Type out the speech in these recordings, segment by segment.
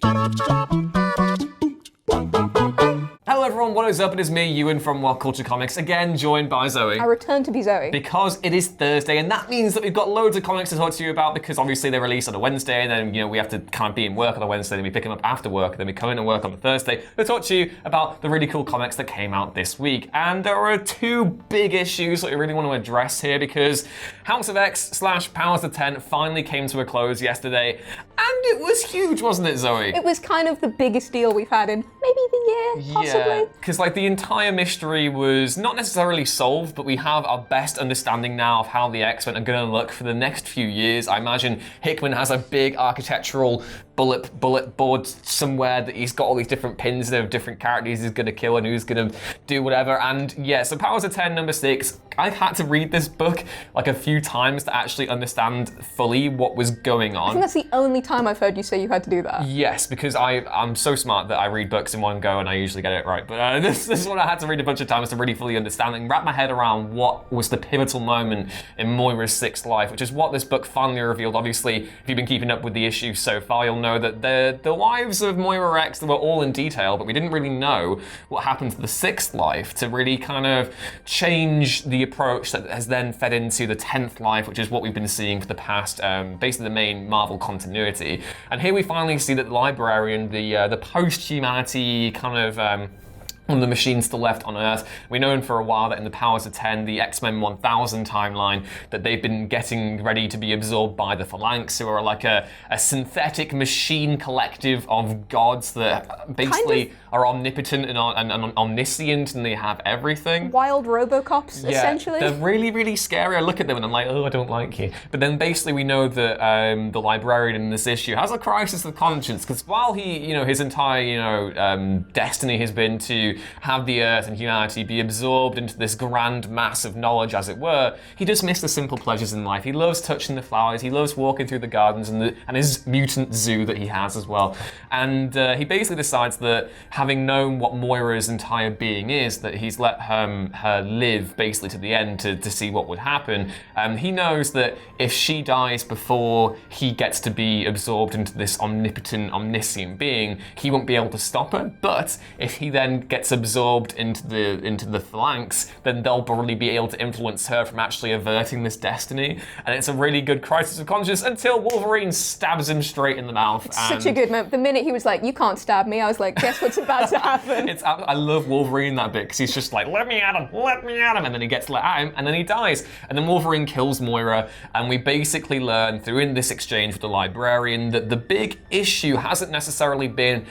Hello everyone, what is up? It is me, Ewan from What Culture Comics, again joined by Zoe. I return to be Zoe. Because it is Thursday, and that means that we've got loads of comics to talk to you about, because obviously they release on a Wednesday, and then we have to kind of be in work on a Wednesday, then we pick them up after work, and then we come in and work on a Thursday to talk to you about the really cool comics that came out this week. And there are two big issues that we really want to address here, because House of X / Powers of 10 finally came to a close yesterday, and it was huge, wasn't it, Zoe? It was kind of the biggest deal we've had in maybe the year, possibly. Yeah, because the entire mystery was not necessarily solved, but we have our best understanding now of how the X-Men are going to look for the next few years. I imagine Hickman has a big architectural bullet board somewhere that he's got all these different pins of different characters he's going to kill and who's going to do whatever. And yeah, so Powers of 10, number 6, I've had to read this book a few times to actually understand fully what was going on. I think that's the only time I've heard you say you had to do that. Yes, because I'm so smart that I read books in one go and I usually get it right. But this is what I had to read a bunch of times to really fully understand and wrap my head around what was the pivotal moment in Moira's sixth life, which is what this book finally revealed. Obviously, if you've been keeping up with the issue so far, you'll know that the lives of Moira X were all in detail, but we didn't really know what happened to the sixth life to really kind of change the approach that has then fed into the 10th life, which is what we've been seeing for the past, basically the main Marvel continuity. And here we finally see that the Librarian, the post-humanity kind of one of the machines still left on Earth. We've known for a while that in the Powers of 10, the X-Men 1000 timeline, that they've been getting ready to be absorbed by the Phalanx, who are like a synthetic machine collective of gods that basically are omnipotent and omniscient, and they have everything. Wild Robocops, essentially. They're really, really scary. I look at them and I'm like, oh, I don't like you. But then basically we know that the Librarian in this issue has a crisis of conscience, because while he, his entire, destiny has been to have the Earth and humanity be absorbed into this grand mass of knowledge, as it were, he does miss the simple pleasures in life. He loves touching the flowers, he loves walking through the gardens and his mutant zoo that he has as well. And he basically decides that, having known what Moira's entire being is, that he's let her live basically to the end to see what would happen. He knows that if she dies before he gets to be absorbed into this omnipotent, omniscient being, he won't be able to stop her. But if he then gets absorbed into the Phalanx, then they'll probably be able to influence her from actually averting this destiny. And it's a really good crisis of conscience until Wolverine stabs him straight in the mouth. It's such a good moment. The minute he was like, "You can't stab me," I was like, guess what's about to happen? I love Wolverine that bit, because he's just like, let me at him, and then he gets let at him, and then he dies. And then Wolverine kills Moira, and we basically learn through in this exchange with the Librarian that the big issue hasn't necessarily been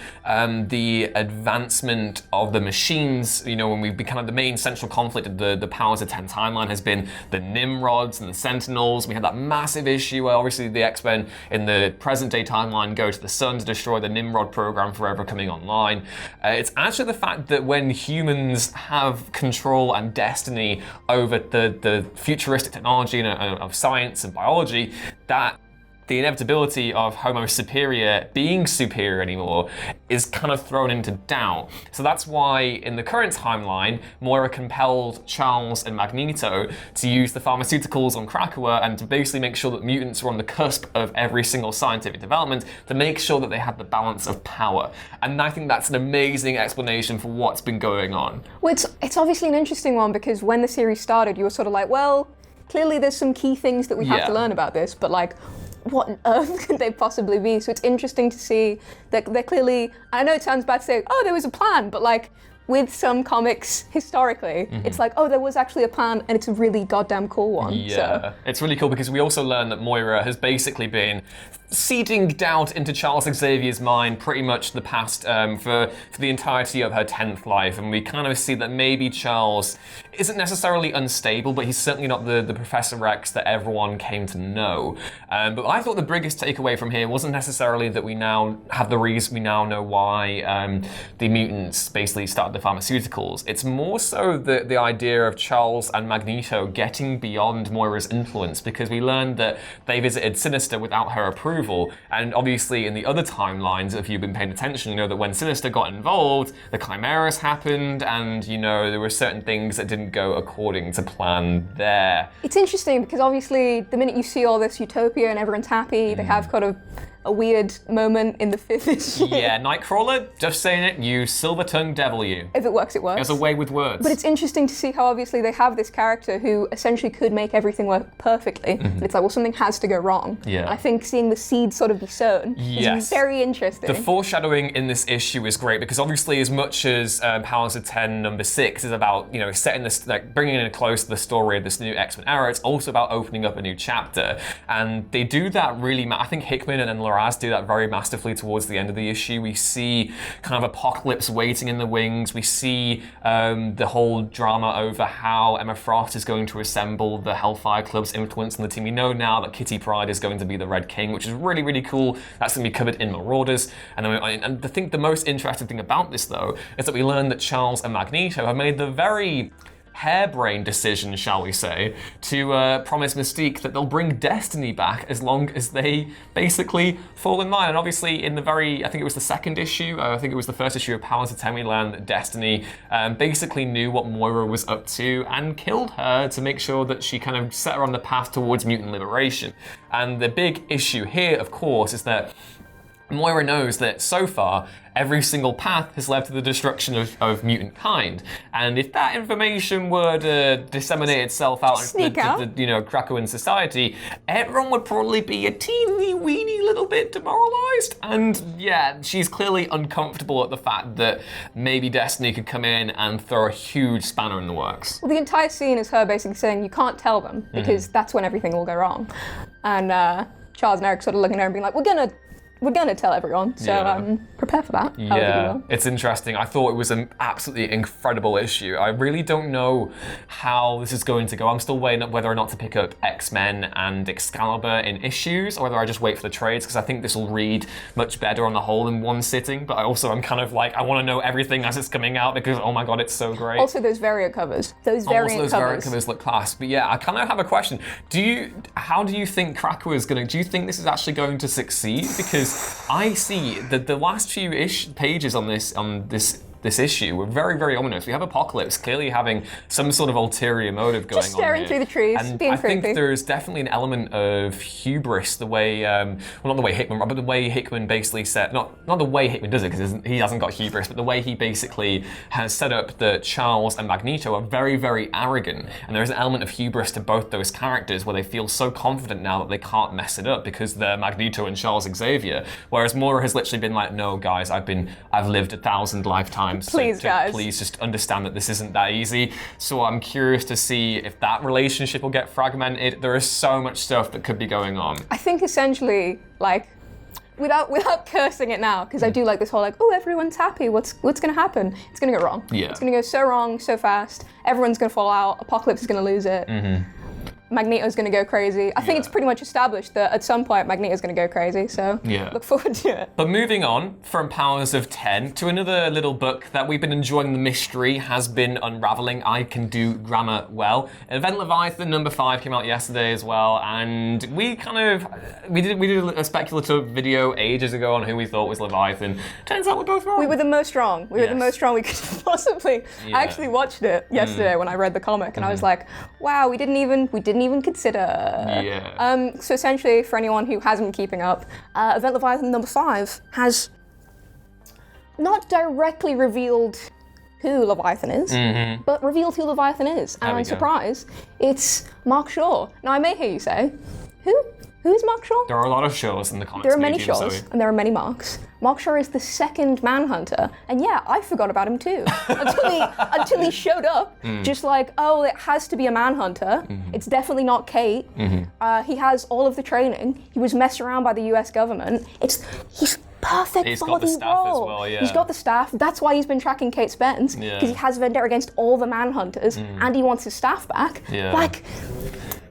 the advancement of the machines. When we've been kind of the main central conflict of the Powers of 10 timeline has been the Nimrods and the Sentinels. We had that massive issue where obviously the X-Men in the present day timeline go to the sun to destroy the Nimrod program forever coming online. It's actually the fact that when humans have control and destiny over the futuristic technology of science and biology, that the inevitability of Homo superior being superior anymore is kind of thrown into doubt. So that's why in the current timeline, Moira compelled Charles and Magneto to use the pharmaceuticals on Krakoa and to basically make sure that mutants were on the cusp of every single scientific development to make sure that they had the balance of power. And I think that's an amazing explanation for what's been going on. Well, it's obviously an interesting one, because when the series started, you were sort of like, well, clearly there's some key things that we have to learn about this, but what on earth could they possibly be? So it's interesting to see that they're clearly, I know it sounds bad to say, oh, there was a plan, but with some comics historically, it's like, oh, there was actually a plan, and it's a really goddamn cool one. Yeah, it's really cool, because we also learn that Moira has basically been seeding doubt into Charles Xavier's mind pretty much the past for the entirety of her 10th life, and we kind of see that maybe Charles isn't necessarily unstable, but he's certainly not the Professor X that everyone came to know. But I thought the biggest takeaway from here wasn't necessarily that we now have the reason, we now know why the mutants basically started the pharmaceuticals. It's more so the idea of Charles and Magneto getting beyond Moira's influence, because we learned that they visited Sinister without her approval. And obviously in the other timelines, if you've been paying attention, you know that when Sinister got involved, the Chimeras happened, and there were certain things that didn't go according to plan there. It's interesting, because obviously the minute you see all this utopia and everyone's happy, they have kind of a weird moment in the 5th issue. Yeah, Nightcrawler, just saying it, you silver-tongued devil you. If it works, it works. There's a way with words. But it's interesting to see how obviously they have this character who essentially could make everything work perfectly. But it's like, well, something has to go wrong. Yeah. And I think seeing the seed sort of be sown is very interesting. The foreshadowing in this issue is great because obviously as much as Powers of 10 number 6 is about, setting this, like bringing in close to the story of this new X-Men era, it's also about opening up a new chapter. And they do that really, I think Hickman and Loraz do that very masterfully towards the end of the issue. We see kind of Apocalypse waiting in the wings. We see the whole drama over how Emma Frost is going to assemble the Hellfire Club's influence in the team. We know now that Kitty Pryde is going to be the Red King, which is really, really cool. That's going to be covered in Marauders. And I think the most interesting thing about this, though, is that we learn that Charles and Magneto have made the very harebrained decision, shall we say, to promise Mystique that they'll bring Destiny back as long as they basically fall in line. And obviously in I think it was the second issue, I think it was the first issue of Powers of 10, we learned that Destiny basically knew what Moira was up to and killed her to make sure that she kind of set her on the path towards mutant liberation. And the big issue here, of course, is that Moira knows that so far, every single path has led to the destruction of mutant kind. And if that information were to disseminate itself out into the Krakoan society, everyone would probably be a teeny weeny little bit demoralized. And yeah, she's clearly uncomfortable at the fact that maybe Destiny could come in and throw a huge spanner in the works. Well, the entire scene is her basically saying, you can't tell them, because that's when everything will go wrong. And Charles and Eric sort of looking at her and being like, we're gonna tell everyone, so prepare for that. Yeah, it's interesting. I thought it was an absolutely incredible issue. I really don't know how this is going to go. I'm still weighing up whether or not to pick up X-Men and Excalibur in issues, or whether I just wait for the trades, because I think this will read much better on the whole in one sitting, but I'm kind of like, I want to know everything as it's coming out, because oh my god, it's so great. Also those variant covers. Those variant covers look class. But yeah, I kind of have a question. How do you think Krakoa is going to, do you think this is actually going to succeed? Because I see that the last few pages on this issue were very, very ominous. We have Apocalypse clearly having some sort of ulterior motive going on. Just staring through the trees, and being creepy. I think there's definitely an element of hubris, the way, not the way Hickman, but the way Hickman basically set, not the way Hickman does it, because he hasn't got hubris, but the way he basically has set up that Charles and Magneto are very, very arrogant. And there's an element of hubris to both those characters where they feel so confident now that they can't mess it up because they're Magneto and Charles Xavier. Whereas Moira has literally been like, no guys, I've lived 1,000 lifetimes. Please, guys. Please just understand that this isn't that easy. So I'm curious to see if that relationship will get fragmented. There is so much stuff that could be going on. I think essentially, like, without cursing it now, because I do like this whole like, oh, everyone's happy. What's going to happen? It's going to go wrong. Yeah. It's going to go so wrong, so fast. Everyone's going to fall out. Apocalypse is going to lose it. Magneto's going to go crazy. I think it's pretty much established that at some point Magneto's going to go crazy, so look forward to it. But moving on from Powers of 10 to another little book that we've been enjoying, the mystery has been unraveling. I Can Do Grammar Well. Event Leviathan number 5 came out yesterday as well, and we did a speculative video ages ago on who we thought was Leviathan. Turns out we're both wrong. We were the most wrong. We were the most wrong we could possibly. I actually watched it yesterday when I read the comic, and I was like, wow, we didn't even consider. So essentially, for anyone who hasn't been keeping up, Event Leviathan number 5 has not directly revealed who Leviathan is, but revealed who Leviathan is. And surprise, it's Mark Shaw. Now I may hear you say, who is Mark Shaw? There are a lot of Shaws in the comics. There are many Shaws, and there are many Marks. Mark Shaw is the second Manhunter, and yeah, I forgot about him too. until he showed up, just like, oh, it has to be a Manhunter. It's definitely not Kate. He has all of the training. He was messed around by the US government. He's perfect for the role. As well, yeah. He's got the staff. That's why he's been tracking Kate Spence, because he has a vendetta against all the Manhunters, and he wants his staff back.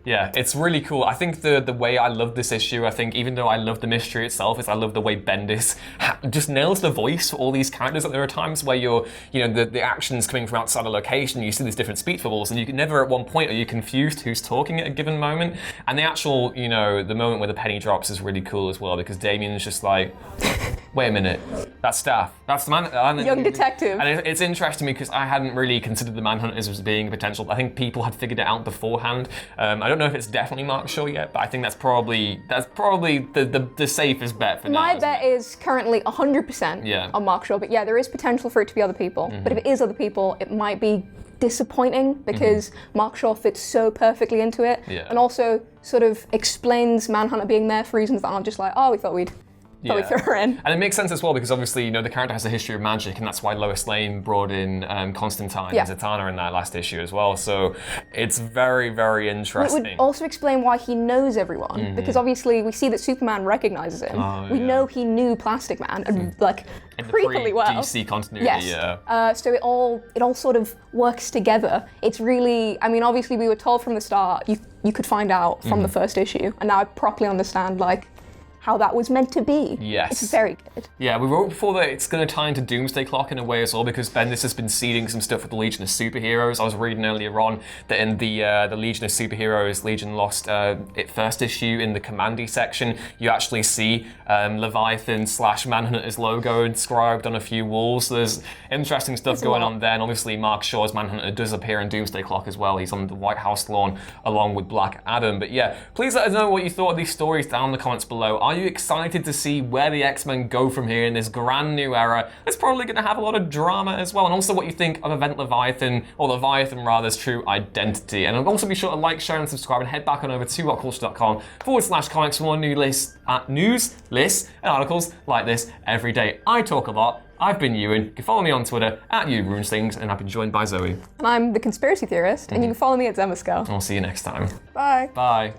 Yeah, it's really cool. I think the way I love this issue, I think even though I love the mystery itself, is I love the way Bendis just nails the voice for all these characters. That there are times where the action's coming from outside a location, you see these different speech bubbles, and you can never at one point are you confused who's talking at a given moment. And the actual, the moment where the penny drops is really cool as well, because Damien's just like, wait a minute, that's Staff. That's the man. Young detective. And it's interesting because I hadn't really considered the Manhunters as being a potential. I think people had figured it out beforehand. I don't know if it's definitely Mark Shaw yet, but I think that's probably the safest bet for now. My bet is currently 100% on Mark Shaw, but yeah, there is potential for it to be other people. But if it is other people, it might be disappointing because Mark Shaw fits so perfectly into it, and also sort of explains Manhunter being there for reasons that aren't just like, oh, we thought we'd throw her in. And it makes sense as well because obviously, the character has a history of magic, and that's why Lois Lane brought in Constantine and Zatanna in that last issue as well. So it's very, very interesting. It would also explain why he knows everyone, because obviously we see that Superman recognizes him. We know he knew Plastic Man, and like creepily well. DC continuity, so it all sort of works together. It's really, I mean, obviously we were told from the start, you could find out from the first issue, and now I properly understand like how that was meant to be. Yes. It's very good. Yeah, we wrote before that it's going to tie into Doomsday Clock in a way as well, because Bendis has been seeding some stuff with the Legion of Superheroes. I was reading earlier on that in the Legion of Superheroes, Legion lost its first issue in the Commandy section. You actually see Leviathan / Manhunter's logo inscribed on a few walls. So there's interesting stuff going on there. And obviously Mark Shaw's Manhunter does appear in Doomsday Clock as well. He's on the White House lawn along with Black Adam. But yeah, please let us know what you thought of these stories down in the comments below. Are you excited to see where the X-Men go from here in this brand new era? It's probably going to have a lot of drama as well, and also what you think of Event Leviathan, or Leviathan rather's true identity. And also be sure to like, share, and subscribe, and head back on over to whatculture.com/comics for more news lists, and articles like this every day. I talk a lot. I've been Ewan. You can follow me on Twitter @YouRunesThings, and I've been joined by Zoe. And I'm the conspiracy theorist, and you can follow me at Zemascal. I'll see you next time. Bye. Bye.